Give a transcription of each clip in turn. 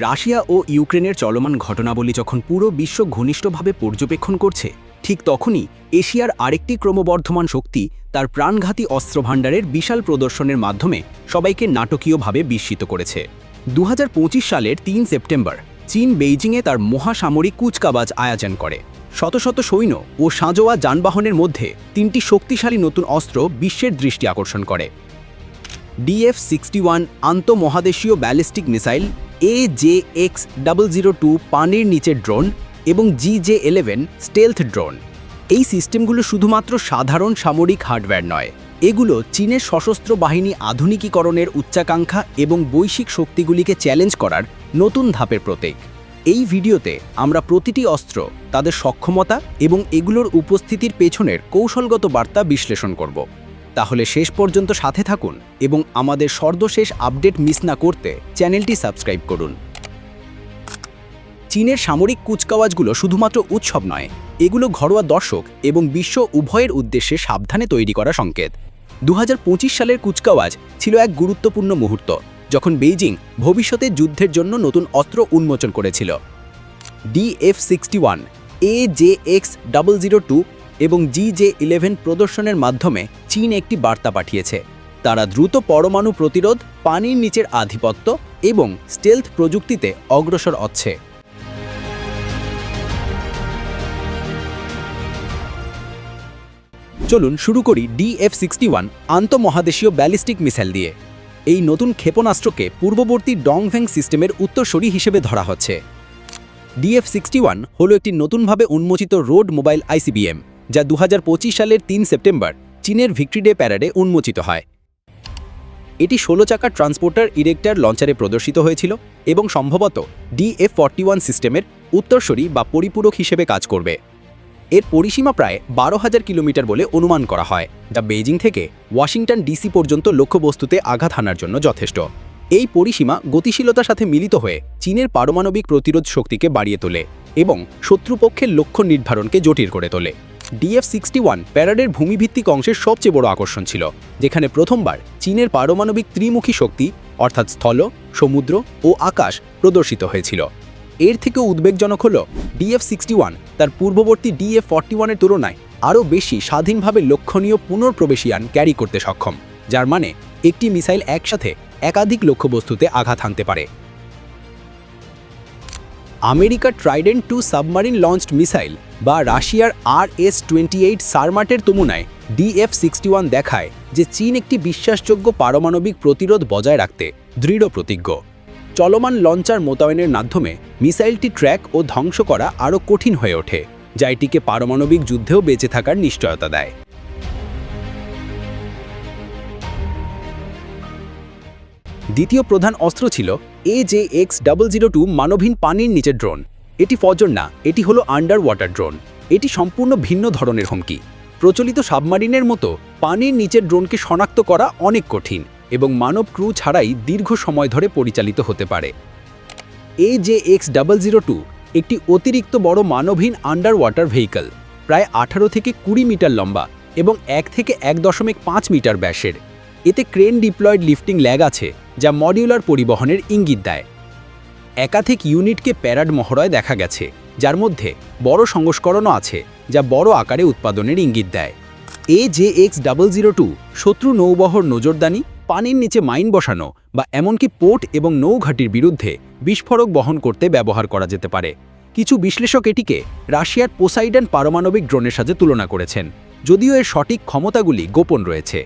Russia ও ইউক্রেনের চলমান ঘটনাবলী যখন পুরো বিশ্ব ঘনিষ্ঠভাবে পর্যবেক্ষণ করছে, ঠিক তখনই এশিয়ার আরেকটি ক্রমবর্ধমান শক্তি তার প্রাণঘাতী অস্ত্রভাণ্ডারের বিশাল প্রদর্শনের মাধ্যমে সবাইকে নাটকীয়ভাবে বিস্মিত করেছে। 2025 সালের 3 সেপ্টেম্বর চীন বেইজিংয়ে তার মহাসামরিক কুচকাওয়াজ আয়োজন করে। শত শত সৈন্য ও সাঁজোয়া যানবাহনের মধ্যে 3টি শক্তিশালী নতুন অস্ত্র বিশ্বের দৃষ্টি আকর্ষণ করে। DF-61 আন্তঃমহাদেশীয় ব্যালিস্টিক মিসাইল, AJX-002 পানির নিচের ড্রোন এবং GJ-11 স্টেলথ ড্রোন। এই সিস্টেমগুলো শুধুমাত্র সাধারণ সামরিক হার্ডওয়্যার নয়, এগুলো চীনের সশস্ত্র বাহিনী আধুনিকীকরণের উচ্চাকাঙ্ক্ষা এবং বৈশ্বিক শক্তিগুলিকে চ্যালেঞ্জ করার নতুন ধাপের প্রতীক। এই ভিডিওতে আমরা প্রতিটি অস্ত্র, তাদের সক্ষমতা এবং এগুলোর উপস্থিতির পেছনের কৌশলগত বার্তা বিশ্লেষণ করব। তাহলে শেষ পর্যন্ত সাথে থাকুন এবং আমাদের সর্বশেষ আপডেট মিস না করতে চ্যানেলটি সাবস্ক্রাইব করুন। চীনের সামরিক কুচকাওয়াজগুলো শুধুমাত্র উৎসব নয়, এগুলো ঘরোয়া দর্শক এবং বিশ্ব উভয়ের উদ্দেশ্যে সাবধানে তৈরি করা সংকেত। 2025 সালের কুচকাওয়াজ ছিল এক গুরুত্বপূর্ণ মুহূর্ত, যখন বেইজিং ভবিষ্যতে যুদ্ধের জন্য নতুন অস্ত্র উন্মোচন করেছিল। DF-61, AJX-002 এবং GJ-11 প্রদর্শনের মাধ্যমে চীন একটি বার্তা পাঠিয়েছে। তারা দ্রুত পরমাণু প্রতিরোধ, পানির নিচের আধিপত্য এবং স্টেলথ প্রযুক্তিতে অগ্রসর হচ্ছে। চলুন শুরু করি DF-61 আন্তঃমহাদেশীয় ব্যালিস্টিক মিসাইল দিয়ে। এই নতুন ক্ষেপণাস্ত্রকে পূর্ববর্তী ডংফেং সিস্টেমের উত্তরসূরি হিসেবে ধরা হচ্ছে। DF-61 হলো একটি নতুনভাবে উন্মোচিত রোড মোবাইল ICBM, যা 2025 সালের 3 সেপ্টেম্বর চীনের ভিক্টরি ডে প্যারেডে উন্মোচিত হয়। এটি 16 চাকার ট্রান্সপোর্টার ইরেক্টর লঞ্চারে প্রদর্শিত হয়েছিল এবং সম্ভবত DF-41 সিস্টেমের উত্তরসূরি বা পরিপূরক হিসেবে কাজ করবে। এর পরিসীমা প্রায় 12,000 কিলোমিটার বলে অনুমান করা হয়, যা বেইজিং থেকে ওয়াশিংটন ডিসি পর্যন্ত লক্ষ্যবস্তুতে আঘাত হানার জন্য যথেষ্ট। এই পরিসীমা গতিশীলতার সাথে মিলিত হয়ে চীনের পারমাণবিক প্রতিরোধ শক্তিকে বাড়িয়ে তোলে এবং শত্রুপক্ষের লক্ষ্য নির্ধারণকে জটিল করে তোলে। DF-61 প্যারেডের ভূমিভিত্তিক অংশের সবচেয়ে বড় আকর্ষণ ছিল, যেখানে প্রথমবার চীনের পারমাণবিক ত্রিমুখী শক্তি অর্থাৎ স্থল, সমুদ্র ও আকাশ প্রদর্শিত হয়েছিল। এর থেকেও উদ্বেগজনক হল DF-61 তার পূর্ববর্তী DF-41 এর তুলনায় আরও বেশি স্বাধীনভাবে লক্ষণীয় পুনর্প্রবেশিয়ান ক্যারি করতে সক্ষম, যার মানে একটি মিসাইল একসাথে একাধিক লক্ষ্যবস্তুতে আঘাত হানতে পারে। আমেরিকার ট্রাইডেন্ট 2 সাবমারিন লঞ্চড মিসাইল বা রাশিয়ার RS-28 সারমাটের তুলনায় DF-61 দেখায় যে চীন একটি বিশ্বাসযোগ্য পারমাণবিক প্রতিরোধ বজায় রাখতে দৃঢ় প্রতিজ্ঞ। চলমান লঞ্চার মোতায়েনের মাধ্যমে মিসাইলটি ট্র্যাক ও ধ্বংস করা আরও কঠিন হয়ে ওঠে, যা এটিকে পারমাণবিক যুদ্ধেও বেঁচে থাকার নিশ্চয়তা দেয়। দ্বিতীয় প্রধান অস্ত্র ছিল AJX-002 মানবহীন পানির নিচের ড্রোন। এটি ফজর না, এটি হলো আন্ডার ওয়াটার ড্রোন। এটি সম্পূর্ণ ভিন্ন ধরনের হুমকি। প্রচলিত সাবমারিনের মতো পানির নিচের ড্রোনকে শনাক্ত করা অনেক কঠিন এবং মানব ক্রু ছাড়াই দীর্ঘ সময় ধরে পরিচালিত হতে পারে। AJX-002 একটি অতিরিক্ত বড় মানবহীন আন্ডার ওয়াটার ভেহিকল, প্রায় 18 থেকে 20 মিটার লম্বা এবং 1 থেকে 1.5 মিটার ব্যাসের। এতে ক্রেন ডিপ্লয়েড লিফটিং ল্যাগ আছে, যা মডিউলার পরিবহনের ইঙ্গিত দেয়। একাধিক ইউনিটকে প্যারাড মহড়ায় দেখা গেছে, যার মধ্যে বড় সংস্করণও আছে, যা বড় আকারে উৎপাদনের ইঙ্গিত দেয়। AJX-002 শত্রু নৌবহর নজরদানি, পানির নিচে মাইন বসানো বা এমনকি পোর্ট এবং নৌঘাটির বিরুদ্ধে বিস্ফোরক বহন করতে ব্যবহার করা যেতে পারে। কিছু বিশ্লেষক এটিকে রাশিয়ার পোসাইডন পারমাণবিক ড্রোনের সাথে তুলনা করেছেন, যদিও এর সঠিক ক্ষমতাগুলি গোপন রয়েছে।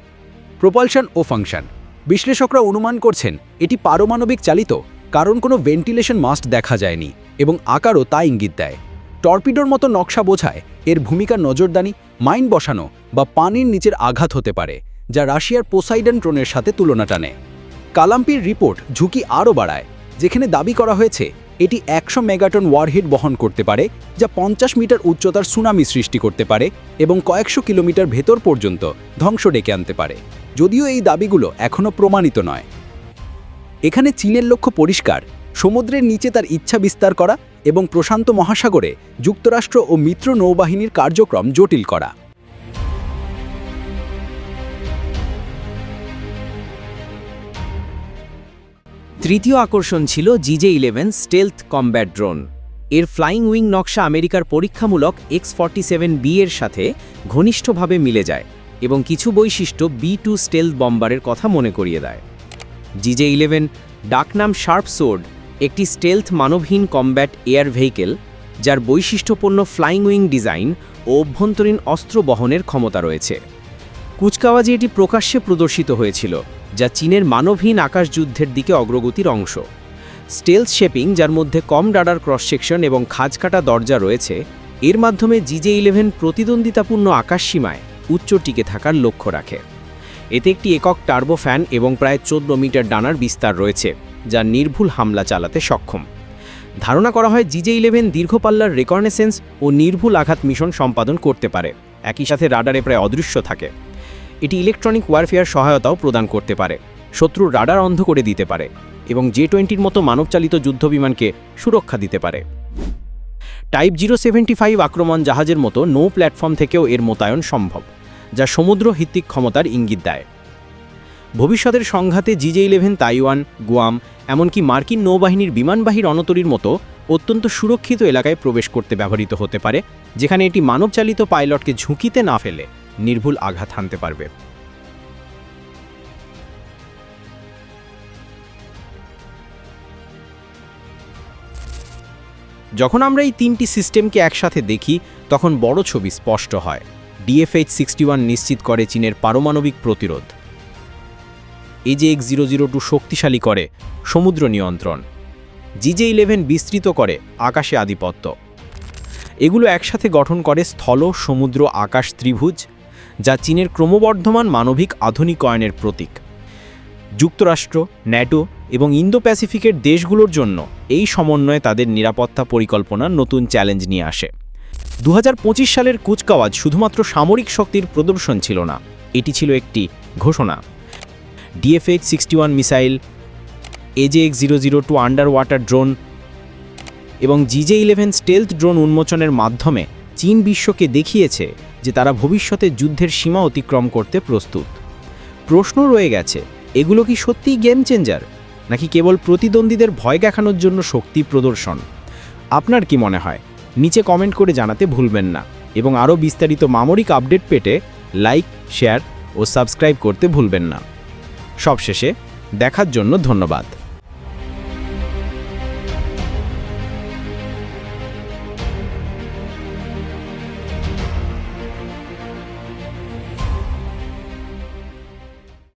প্রপালশন ও ফাংশন: বিশ্লেষকরা অনুমান করছেন এটি পারমাণবিক চালিত, কারণ কোনো ভেন্টিলেশন মাস্ট দেখা যায়নি এবং আকারও তা ইঙ্গিত দেয়। টর্পিডোর মতো নকশা বোঝায় এর ভূমিকা নজরদানি, মাইন বসানো বা পানির নিচের আঘাত হতে পারে, যা রাশিয়ার পোসাইডন ড্রোনের সাথে তুলনা টানে। কালাম্পির রিপোর্ট ঝুঁকি আরও বাড়ায়, যেখানে দাবি করা হয়েছে এটি 100 মেগাটন ওয়ারহেড বহন করতে পারে, যা 50 মিটার উচ্চতার সুনামি সৃষ্টি করতে পারে এবং কয়েকশো কিলোমিটার ভেতর পর্যন্ত ধ্বংস ডেকে আনতে পারে, যদিও এই দাবিগুলো এখনও প্রমাণিত নয়। এখানে চীনের লক্ষ্য পরিষ্কার: সমুদ্রের নিচে তার ইচ্ছা বিস্তার করা এবং প্রশান্ত মহাসাগরে যুক্তরাষ্ট্র ও মিত্র নৌবাহিনীর কার্যক্রম জটিল করা। তৃতীয় আকর্ষণ ছিল GJ-11 স্টেলথ কমব্যাট ড্রোন। এর ফ্লাইং উইং নকশা আমেরিকার পরীক্ষামূলক X-47B এর সাথে ঘনিষ্ঠভাবে মিলে যায় এবং কিছু বৈশিষ্ট্য B-2 স্টেলথ বম্বারের কথা মনে করিয়ে দেয়। GJ-11 ডাকনাম শার্প সোর্ড একটি স্টেলথ মানবহীন কমব্যাট এয়ার ভেহিকেল, যার বৈশিষ্ট্যপূর্ণ ফ্লাইং উইং ডিজাইন ও অভ্যন্তরীণ অস্ত্র বহনের ক্ষমতা রয়েছে। কুচকাওয়াজে এটি প্রকাশ্যে প্রদর্শিত হয়েছিল, যা চীনের মানবহীন আকাশযুদ্ধের দিকে অগ্রগতির অংশ। স্টেলথ শেপিং, যার মধ্যে কম রাডার ক্রস সেকশন এবং খাঁজকাটা দরজা রয়েছে, এর মাধ্যমে GJ-11 প্রতিদ্বন্দ্বিতাপূর্ণ আকাশসীমায় উচ্চ টিকে থাকার লক্ষ্য রাখে। এতে একটি একক টার্বো ফ্যান এবং প্রায় 14 মিটার ডানার বিস্তার রয়েছে, যা নির্ভুল হামলা চালাতে সক্ষম। ধারণা করা হয় GJ-11 দীর্ঘপাল্লার রেকর্নেসেন্স ও নির্ভুল আঘাত মিশন সম্পাদন করতে পারে, একই সাথে রাডারে প্রায় অদৃশ্য থাকে। এটি ইলেকট্রনিক ওয়ারফেয়ার সহায়তাও প্রদান করতে পারে, শত্রুর রাডার অন্ধ করে দিতে পারে এবং J-20 মতো মানবচালিত যুদ্ধবিমানকে সুরক্ষা দিতে পারে। টাইপ 075 আক্রমণ জাহাজের মতো নৌ প্ল্যাটফর্ম থেকেও এর মোতায়েন সম্ভব, যা সমুদ্র ভিত্তিক ক্ষমতার ইঙ্গিত দেয়। ভবিষ্যতের সংঘাতে GJ-11 তাইওয়ান, গুয়াম, এমনকি মার্কিন নৌবাহিনীর বিমানবাহী রণতরীর মতো অত্যন্ত সুরক্ষিত এলাকায় প্রবেশ করতে ব্যবহৃত হতে পারে, যেখানে এটি মানবচালিত পাইলটকে ঝুঁকিতে না ফেলে নির্ভুল আঘাত হানতে পারবে। যখন আমরা এই তিনটি সিস্টেমকে একসাথে দেখি, তখন বড় ছবি স্পষ্ট হয়। DFH-61 নিশ্চিত করে চীনের পারমাণবিক প্রতিরোধ। AJX-002 শক্তিশালী করে সমুদ্র নিয়ন্ত্রণ। GJ-11 বিস্তৃত করে আকাশে আধিপত্য। এগুলো একসাথে গঠন করে স্থল সমুদ্র আকাশ ত্রিভুজ, যা চীনের ক্রমবর্ধমান মানবিক আধুনিকায়নের প্রতীক। যুক্তরাষ্ট্র, ন্যাটো এবং ইন্দো প্যাসিফিকের দেশগুলোর জন্য এই সমন্বয়ে তাদের নিরাপত্তা পরিকল্পনার নতুন চ্যালেঞ্জ নিয়ে আসে। 2025 সালের কুচকাওয়াজ শুধুমাত্র সামরিক শক্তির প্রদর্শন ছিল না, এটি ছিল একটি ঘোষণা। DFH-61 missile, AJX-002 under water drone এবং GJ-11 স্টেলথ ড্রোন উন্মোচনের মাধ্যমে চীন বিশ্বকে দেখিয়েছে যে তারা ভবিষ্যতে যুদ্ধের সীমা অতিক্রম করতে প্রস্তুত। প্রশ্ন রয়ে গেছে, এগুলো কি সত্যিই গেম চেঞ্জার, নাকি কেবল প্রতিদ্বন্দ্বীদের ভয় দেখানোর জন্য শক্তি প্রদর্শন? আপনার কি মনে হয়? নিচে কমেন্ট করে জানাতে ভুলবেন না এবং আরও বিস্তারিত সামরিক আপডেট পেতে লাইক, শেয়ার ও সাবস্ক্রাইব করতে ভুলবেন না। সবশেষে দেখার জন্য ধন্যবাদ।